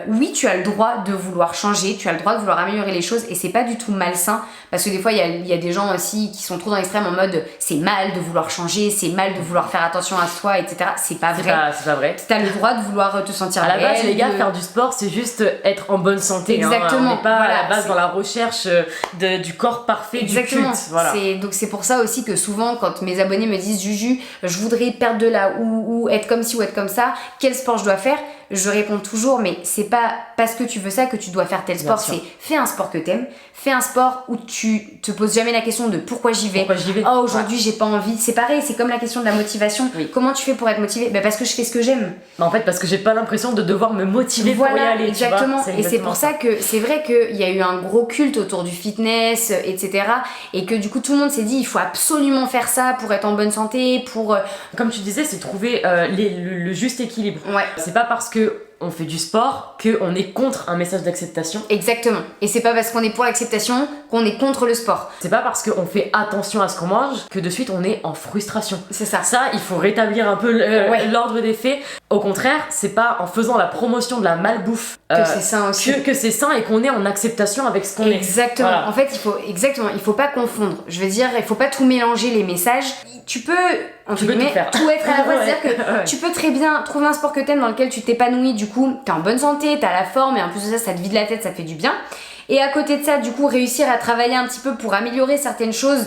oui, tu as le droit de vouloir changer, tu as le droit de vouloir améliorer les choses, et c'est pas du tout malsain, parce que des fois il y a des gens aussi qui sont trop dans l'extrême en mode c'est mal de vouloir changer, c'est mal de vouloir faire attention à soi, etc. C'est pas vrai. C'est pas vrai. T'as le droit de vouloir te sentir à la base, les gars, faire du sport c'est juste être en bonne santé. Exactement. On n'est pas à la base dans la recherche du corps parfait. Exactement. Du culte. Voilà. Donc c'est pour ça aussi que souvent quand mes abonnés me disent Juju, je voudrais perdre de là ou être comme ci ou être comme ça, quel sport je dois faire, je réponds toujours mais c'est pas parce que tu veux ça que tu dois faire tel sport. C'est fais un sport que t'aimes, fais un sport où tu te poses jamais la question de pourquoi j'y vais. Oh, aujourd'hui j'ai pas envie. C'est pareil, c'est comme la question de la motivation. Comment tu fais pour être motivé? Parce que je fais ce que j'aime. En fait, parce que j'ai pas l'impression de devoir me motiver pour y aller. Exactement. Et c'est pour ça que c'est vrai qu'il y a eu un gros culte autour du fitness, etc. Et que du coup tout le monde s'est dit il faut absolument faire ça pour être en bonne santé, pour... Comme tu disais, c'est trouver le juste équilibre. C'est pas parce que on fait du sport qu'on est contre un message d'acceptation. Exactement. Et c'est pas parce qu'on est pour l'acceptation qu'on est contre le sport. C'est pas parce qu'on fait attention à ce qu'on mange que de suite on est en frustration. C'est ça. Ça, il faut rétablir un peu l'ordre des faits. Au contraire, c'est pas en faisant la promotion de la malbouffe que c'est sain aussi. Que c'est sain et qu'on est en acceptation avec ce qu'on est. Exactement. Voilà. En fait, il faut pas confondre. Je veux dire, il faut pas tout mélanger les messages. Tu peux tout être à la fois, c'est-à-dire que tu peux très bien trouver un sport que t'aimes dans lequel tu t'épanouis, du coup t'es en bonne santé, t'as la forme et en plus de ça, ça te vide la tête, ça te fait du bien. Et à côté de ça, du coup, réussir à travailler un petit peu pour améliorer certaines choses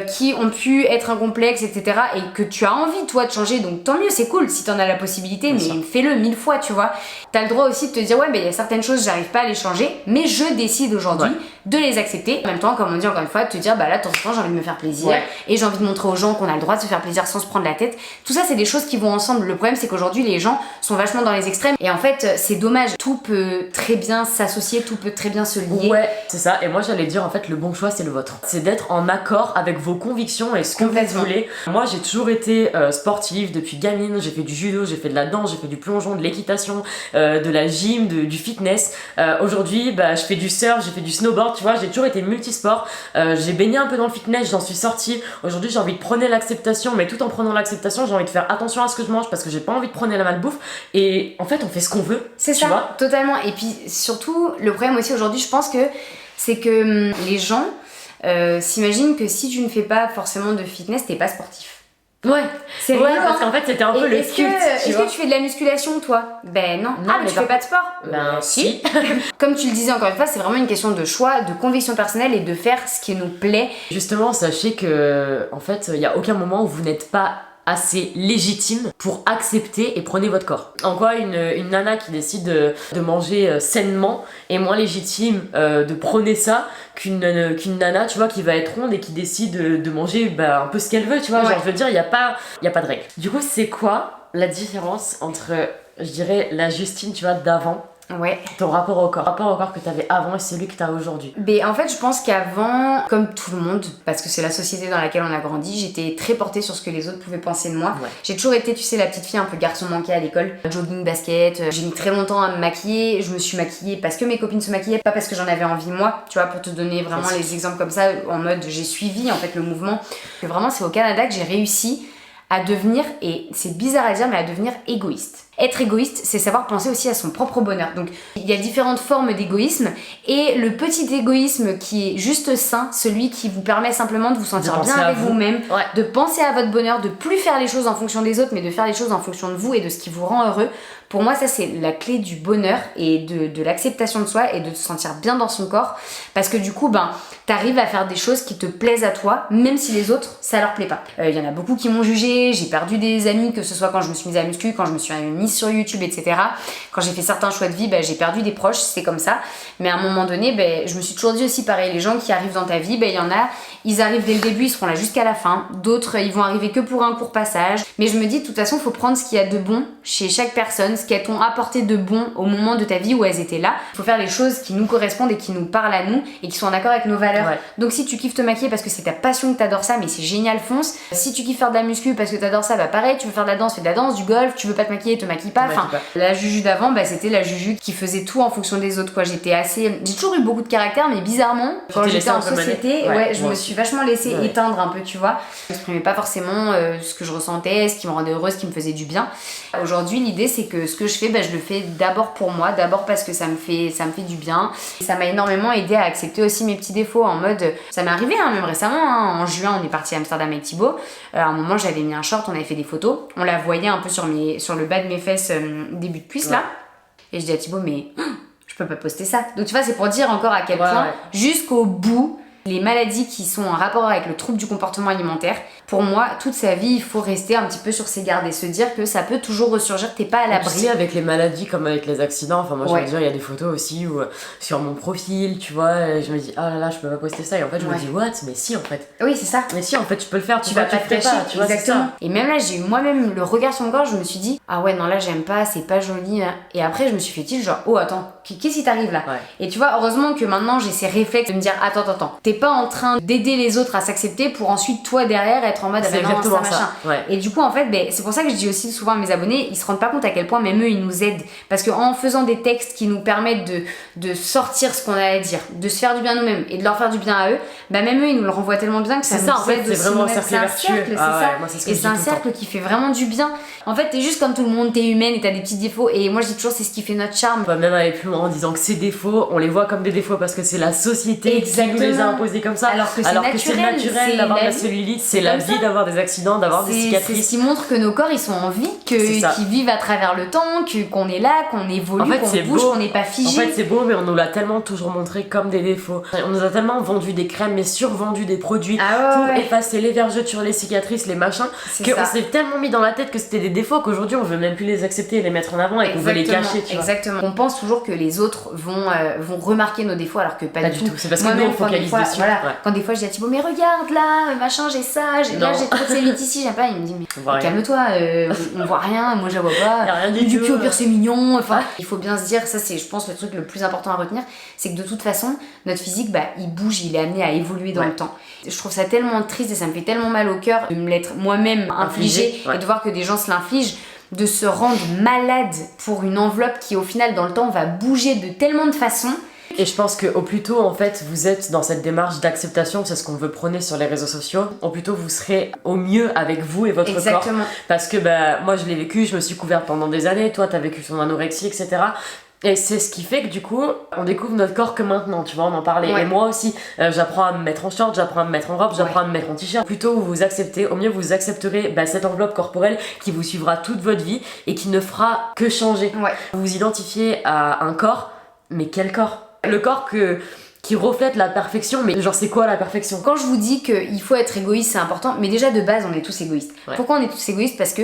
qui ont pu être un complexe, etc. Et que tu as envie, toi, de changer. Donc tant mieux, c'est cool si t'en as la possibilité, mais fais-le 1000 fois, tu vois. T'as le droit aussi de te dire, il y a certaines choses, j'arrive pas à les changer, mais je décide aujourd'hui de les accepter. En même temps, comme on dit encore une fois, de te dire, là, de temps en temps, j'ai envie de me faire plaisir. Et j'ai envie de montrer aux gens qu'on a le droit de se faire plaisir sans se prendre la tête. Tout ça, c'est des choses qui vont ensemble. Le problème, c'est qu'aujourd'hui, les gens sont vachement dans les extrêmes. Et en fait, c'est dommage. Tout peut très bien s'associer, tout peut très bien se lier. Ouais, c'est ça. Et moi, j'allais dire, en fait, le bon choix, c'est le vôtre. C'est d'être en accord avec vos convictions et ce que vous voulez. Moi, j'ai toujours été sportive depuis gamine. J'ai fait du judo, j'ai fait de la danse, j'ai fait du plongeon, de l'équitation, de la gym, du fitness. Aujourd'hui, je fais du surf, j'ai fait du snowboard, tu vois. J'ai toujours été multisport. J'ai baigné un peu dans le fitness, j'en suis sortie. Aujourd'hui, j'ai envie de prôner l'acceptation, mais tout en prenant l'acceptation, j'ai envie de faire attention à ce que je mange parce que j'ai pas envie de prôner la malbouffe. Et en fait, on fait ce qu'on veut. C'est ça, vois totalement. Et puis surtout, le problème aussi aujourd'hui, je pense que c'est que les gens s'imaginent que si tu ne fais pas forcément de fitness, t'es pas sportif. Ouais, c'est vrai, parce qu'en fait c'était un peu le culte. Est-ce que tu fais de la musculation toi? Non. Mais tu fais pas de sport? Si. Comme tu le disais encore une fois, c'est vraiment une question de choix, de conviction personnelle et de faire ce qui nous plaît. Justement, sachez que en fait, il y a aucun moment où vous n'êtes pas assez légitime pour accepter et prôner votre corps. En quoi une nana qui décide de manger sainement est moins légitime de prôner ça qu'une nana, tu vois, qui va être ronde et qui décide de manger un peu ce qu'elle veut, tu vois. Genre, je veux dire, il y a pas de règle. Du coup, c'est quoi la différence entre, je dirais, la Justine, tu vois, d'avant, ton rapport au corps que t'avais avant et celui que t'as aujourd'hui? En fait, je pense qu'avant, comme tout le monde, parce que c'est la société dans laquelle on a grandi, j'étais très portée sur ce que les autres pouvaient penser de moi. J'ai toujours été, tu sais, la petite fille un peu garçon manqué à l'école, jogging, basket. J'ai mis très longtemps à me maquiller. Je me suis maquillée parce que mes copines se maquillaient, pas parce que j'en avais envie moi, tu vois, pour te donner vraiment les exemples comme ça, en mode j'ai suivi en fait le mouvement. Que vraiment, c'est au Canada que j'ai réussi à devenir, et c'est bizarre à dire, mais à devenir égoïste. Être égoïste, c'est savoir penser aussi à son propre bonheur. Donc, il y a différentes formes d'égoïsme, et le petit égoïsme qui est juste sain, celui qui vous permet simplement de vous sentir bien avec vous-même, de penser à votre bonheur, de plus faire les choses en fonction des autres, mais de faire les choses en fonction de vous et de ce qui vous rend heureux. Pour moi, ça, c'est la clé du bonheur et de l'acceptation de soi et de se sentir bien dans son corps. Parce que du coup, t'arrives à faire des choses qui te plaisent à toi, même si les autres, ça leur plaît pas. Il y en a beaucoup qui m'ont jugé, j'ai perdu des amis, que ce soit quand je me suis mise à muscu, quand je me suis mise sur YouTube, etc. Quand j'ai fait certains choix de vie, j'ai perdu des proches, c'est comme ça. Mais à un moment donné, je me suis toujours dit aussi pareil, les gens qui arrivent dans ta vie, il y en a, ils arrivent dès le début, ils seront là jusqu'à la fin. D'autres, ils vont arriver que pour un court passage. Mais je me dis, de toute façon, il faut prendre ce qu'il y a de bon chez chaque personne, ce qu'elles t'ont apporté de bon au moment de ta vie où elles étaient là. Il faut faire les choses qui nous correspondent et qui nous parlent à nous et qui sont en accord avec nos valeurs. Donc si tu kiffes te maquiller parce que c'est ta passion, que t'adores ça, mais c'est génial, fonce. Si tu kiffes faire de la muscu parce que t'adores ça, pareil, tu veux faire de la danse, fais de la danse, du golf, tu veux pas te maquiller, te maquille pas. La Juju d'avant, c'était la Juju qui faisait tout en fonction des autres, quoi. J'ai toujours eu beaucoup de caractère, mais bizarrement, quand j'étais en société, je me suis vachement laissée éteindre un peu, tu vois. Je n'exprimais pas forcément ce que je ressentais, ce qui me rendait heureuse, ce qui me faisait du bien. Aujourd'hui, l'idée, c'est que ce que je fais, je le fais d'abord pour moi, d'abord parce que ça me fait du bien. Et ça m'a énormément aidé à accepter aussi mes petits défauts, en mode, ça m'est arrivé même récemment, en juin, on est parti à Amsterdam avec Thibaut. À un moment, j'avais mis un short, on avait fait des photos, on la voyait un peu sur le bas de mes fesses, début de cuisse là. Et je dis à Thibaut, mais je peux pas poster ça. Donc tu vois, c'est pour dire encore à quel point, jusqu'au bout, les maladies qui sont en rapport avec le trouble du comportement alimentaire, pour moi, toute sa vie, il faut rester un petit peu sur ses gardes et se dire que ça peut toujours ressurgir, t'es pas à l'abri. Tu sais, avec les maladies comme avec les accidents, enfin moi je veux dire, il y a des photos aussi où sur mon profil, tu vois, je me dis, oh là là, je peux pas poster ça, et en fait je me dis, what? Mais si en fait. Oui, c'est ça. Mais si en fait, tu peux le faire, tu vas pas te cacher, tu vois, exactement. Et même là, j'ai eu moi-même le regard sur mon corps, je me suis dit, ah ouais, non, là j'aime pas, c'est pas joli. Hein. Et après, je me suis fait tilt, genre, oh attends, qu'est-ce qui t'arrive là? Et tu vois, heureusement que maintenant j'ai ces réflexes de me dire, attends, t'es pas en train d'aider les autres à s'accepter pour ensuite toi derrière être en mode, ah ben non, ça machin. Et du coup, en fait, c'est pour ça que je dis aussi souvent à mes abonnés, ils se rendent pas compte à quel point même eux ils nous aident. Parce qu'en faisant des textes qui nous permettent de sortir ce qu'on a à dire, de se faire du bien nous-mêmes et de leur faire du bien à eux, même eux ils nous le renvoient tellement bien que ça nous en fait, c'est vraiment un cercle vertueux. C'est ça. Et c'est un cercle qui fait vraiment du bien. En fait, t'es juste comme tout le monde, t'es humaine et t'as des petits défauts. Et moi je dis toujours, c'est ce qui fait notre charme. On va même aller plus loin en disant que ces défauts, on les voit comme des défauts parce que c'est la société qui nous les a imposés comme ça. Alors que c'est naturel d'avoir de la cellulite, c'est la vie d'avoir des accidents, d'avoir des cicatrices. C'est ce qui montre que nos corps ils sont en vie, qu'ils vivent à travers le temps, qu'on est là, qu'on évolue, en fait, qu'on bouge, qu'on n'est pas figé. En fait, c'est beau, mais on nous l'a tellement toujours montré comme des défauts. On nous a tellement vendu des crèmes, mais survendu des produits pour effacer les vergetures, les cicatrices, les machins, qu'on s'est tellement mis dans la tête que c'était des défauts qu'aujourd'hui on veut même plus les accepter et les mettre en avant et qu'on veut les cacher. Tu vois. Exactement. On pense toujours que les autres vont remarquer nos défauts alors que pas du tout. C'est parce que nous on focalise dessus. Voilà. Quand des fois je dis à Thibaut, mais regarde là, machin, j'ai ça, là j'ai trop de cellulite ici, j'aime pas. Il me dit, mais calme-toi, on voit rien, moi je la vois pas. Y a rien du cul, au pire c'est mignon. Enfin, il faut bien se dire, ça c'est, je pense, le truc le plus important à retenir, c'est que de toute façon, notre physique, il bouge, il est amené à évoluer dans le temps. Je trouve ça tellement triste et ça me fait tellement mal au cœur de me l'être moi-même infligé et de voir que des gens se l'infligent, de se rendre malade pour une enveloppe qui au final dans le temps va bouger de tellement de façons. Et je pense qu'au plus tôt en fait vous êtes dans cette démarche d'acceptation, c'est ce qu'on veut prôner sur les réseaux sociaux, au plus tôt vous serez au mieux avec vous et votre corps. Parce que moi je l'ai vécu, je me suis couverte pendant des années, toi t'as vécu son anorexie, etc. Et c'est ce qui fait que du coup, on découvre notre corps que maintenant, tu vois, on en parlait. Et moi aussi, j'apprends à me mettre en short, j'apprends à me mettre en robe, j'apprends à me mettre en t-shirt. Plutôt vous vous acceptez, au mieux vous accepterez cette enveloppe corporelle qui vous suivra toute votre vie et qui ne fera que changer. Vous vous identifiez à un corps, mais quel corps? Le corps qui reflète la perfection, mais genre c'est quoi la perfection? Quand je vous dis qu'il faut être égoïste, c'est important, mais déjà de base on est tous égoïstes. Pourquoi on est tous égoïstes? Parce que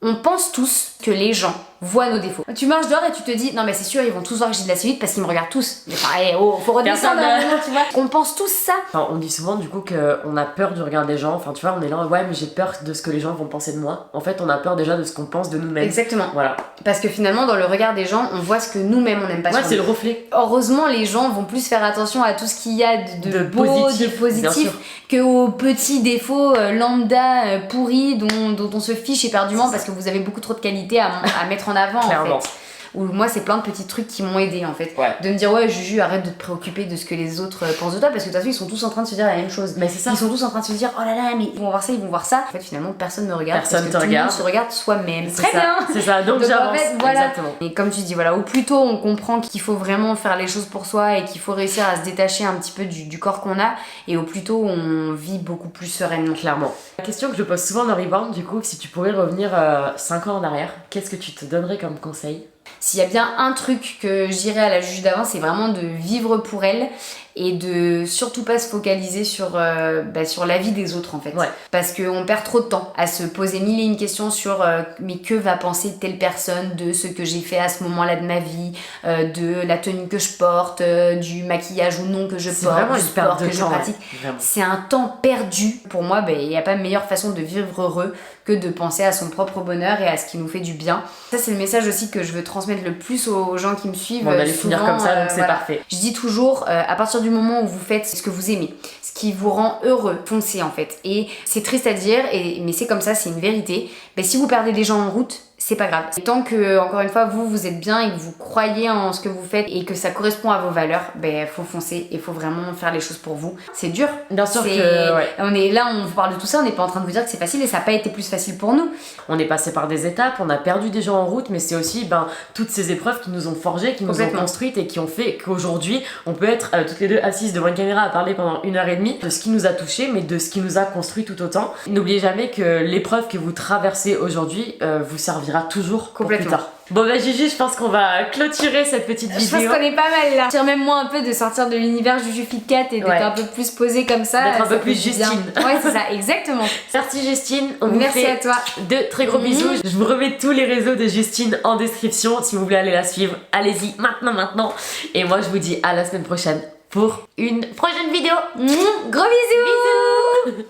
on pense tous que les gens voient nos défauts. Tu marches dehors et tu te dis, non mais c'est sûr, ils vont tous voir que j'ai de la cellulite parce qu'ils me regardent tous. Mais faut redescendre un moment, tu vois. On pense tous ça. Enfin, on dit souvent du coup qu'on a peur du regard des gens. Enfin, tu vois, on est là, ouais, mais j'ai peur de ce que les gens vont penser de moi. En fait, on a peur déjà de ce qu'on pense de nous-mêmes. Exactement. Voilà. Parce que finalement, dans le regard des gens, on voit ce que nous-mêmes on n'aime pas. Ouais, c'est le reflet. Heureusement, les gens vont plus faire attention à tout ce qu'il y a de beau, de positif, qu'aux petits défauts lambda pourris dont on se fiche éperdument parce que vous avez beaucoup trop de qualités à mettre en avant. Clairement. En fait. Ou moi c'est plein de petits trucs qui m'ont aidé en fait. De me dire ouais Juju, arrête de te préoccuper de ce que les autres pensent de toi, parce que de toute façon ils sont tous en train de se dire la même chose. Mais c'est ça. Ils sont tous en train de se dire oh là là mais ils vont voir ça, ils vont voir ça. En fait finalement personne ne regarde, personne parce que tout le monde se regarde soi-même. Très bien. C'est ça, donc j'avance. En fait, voilà. Exactement. Et comme tu dis, voilà, au plus tôt on comprend qu'il faut vraiment faire les choses pour soi et qu'il faut réussir à se détacher un petit peu du corps qu'on a, et au plus tôt on vit beaucoup plus sereinement. Clairement. La question que je pose souvent dans Reborn, du coup, si tu pourrais revenir 5 ans en arrière, qu'est-ce que tu te donnerais comme conseil? S'il y a bien un truc que je dirais à la Juju d'avant, c'est vraiment de vivre pour elle et de surtout pas se focaliser sur la vie des autres en fait. Parce qu'on perd trop de temps à se poser mille et une questions sur mais que va penser telle personne de ce que j'ai fait à ce moment-là de ma vie, de la tenue que je porte, du maquillage ou non que je porte, du sport que je pratique. C'est un temps perdu. Pour moi, il n'y a pas meilleure façon de vivre heureux que de penser à son propre bonheur et à ce qui nous fait du bien. Ça c'est le message aussi que je veux transmettre le plus aux gens qui me suivent. On va aller finir comme ça, donc c'est parfait. Je dis toujours, à partir du moment où vous faites ce que vous aimez, ce qui vous rend heureux, foncez en fait. Et c'est triste à dire, mais c'est comme ça, c'est une vérité. Si vous perdez des gens en route, c'est pas grave. Et tant que, encore une fois, vous êtes bien et que vous croyez en ce que vous faites et que ça correspond à vos valeurs, faut foncer et faut vraiment faire les choses pour vous. C'est dur. Bien sûr que... On est là, on vous parle de tout ça, on n'est pas en train de vous dire que c'est facile et ça n'a pas été plus facile pour nous. On est passé par des étapes, on a perdu des gens en route, mais c'est aussi toutes ces épreuves qui nous ont forgés, qui nous ont construites et qui ont fait qu'aujourd'hui, on peut être toutes les deux assises devant une caméra à parler pendant 1h30 de ce qui nous a touchés, mais de ce qui nous a construit tout autant. N'oubliez jamais que l'épreuve que vous traversez aujourd'hui vous servira toujours pour plus tard. Bon bah Juju, je pense qu'on va clôturer cette petite vidéo. Je pense qu'on est pas mal là. Tire même moi un peu de sortir de l'univers Juju FitCat et d'être un peu plus posée comme ça. D'être un peu plus Justine. Ouais, c'est ça, exactement. Merci Justine. Merci à toi. De très gros bisous. Je vous remets tous les réseaux de Justine en description. Si vous voulez aller la suivre, allez-y maintenant. Et moi, je vous dis à la semaine prochaine pour une prochaine vidéo. Gros bisous.